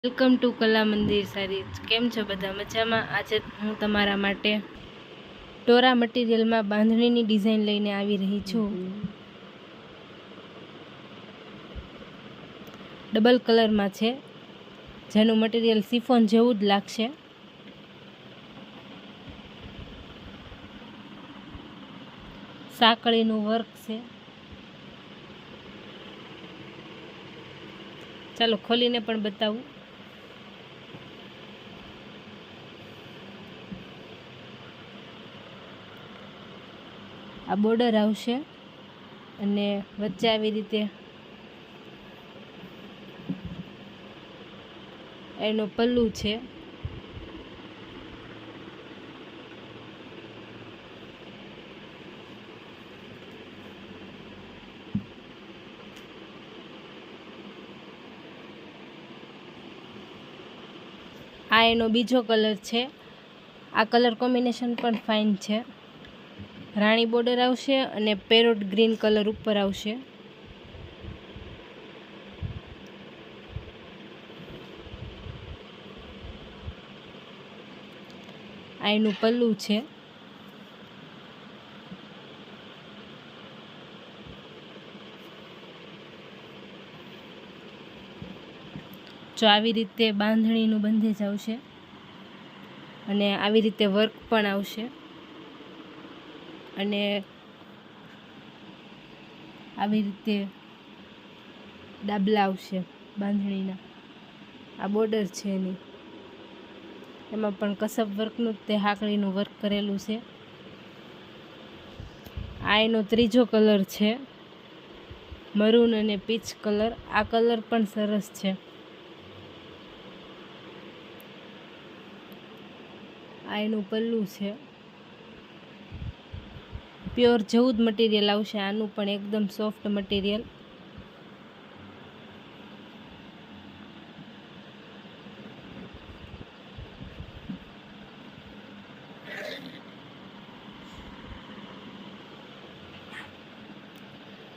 Welcome to કલા મંદિર saris. કેમ છો બધા? મજામાં? આજે હું તમારા માટે ટોરા મટીરિયલમાં બાંધણીની ડિઝાઇન લઈને આવી રહી છું। ડબલ કલરમાં છે, જેનું મટીરિયલ સિફોન જેવું જ લાગશે। સાંકળીનું વર્ક છે। ચાલો ખોલીને પણ બતાવું। આ બોર્ડર આવશે અને વચ્ચે આવી રીતે એનો પલ્લુ છે। આ એનો બીજો કલર છે। આ કલર કોમ્બિનેશન પણ ફાઇન છે। રાણી બોર્ડર આવશે અને પેરોટ ગ્રીન કલર ઉપર આવશે। આ એનું પલ્લુ છે। જો આવી રીતે બાંધણીનું બંધેજ આવશે અને આવી રીતે વર્ક પણ આવશે અને આવી રીતે ડાબલા આવશે બાંધણીના। આ બોર્ડર છે એની, એમાં પણ કસબ વર્કનું તે હાકળીનું વર્ક કરેલું છે। આ એનો ત્રીજો કલર છે, મરૂન અને પીચ કલર। આ કલર પણ સરસ છે। આ એનું પલ્લુ છે। પ્યોર જેવું જ મટીરિયલ આવશે, આનું પણ એકદમ સોફ્ટ મટીરિયલ।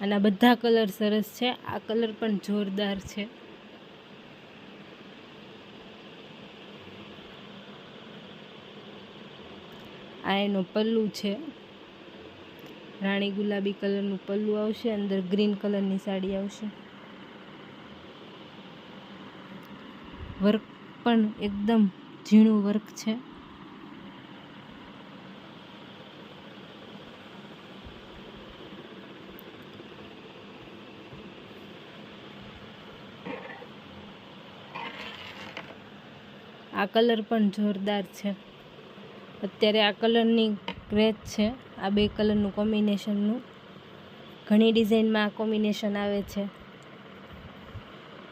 આના બધા કલર સરસ છે। આ કલર પણ જોરદાર છે। આ એનો પલ્લુ છે, રાણી ગુલાબી કલરનું પલ્લુ આવશે, અંદર ગ્રીન કલરની સાડી આવશે। વર્ક પણ એકદમ ઝીણું વર્ક છે। આ કલર પણ જોરદાર છે। અત્યારે આ કલરની ક્રેઝ છે, આ બે કલરનું કોમ્બિનેશનનું। ઘણી ડિઝાઇનમાં આ કોમ્બિનેશન આવે છે।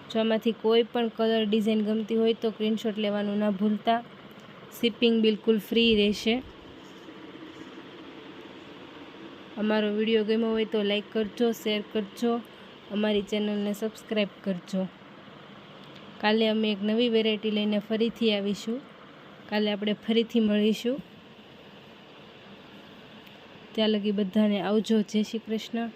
જો આમાંથી કોઈ પણ કલર ડિઝાઇન ગમતી હોય તો સ્ક્રીનશોટ લેવાનું ના ભૂલતા। શિપિંગ બિલકુલ ફ્રી રહેશે। અમારો વિડીયો ગમ્યો હોય તો લાઈક કરજો, શેર કરજો, અમારી ચેનલને સબસ્ક્રાઈબ કરજો। કાલે અમે એક નવી વેરાયટી લઈને ફરીથી આવીશું। કાલે આપણે ફરીથી મળીશું। ત્યાં લગી બધાને આવજો। જય શ્રી કૃષ્ણ।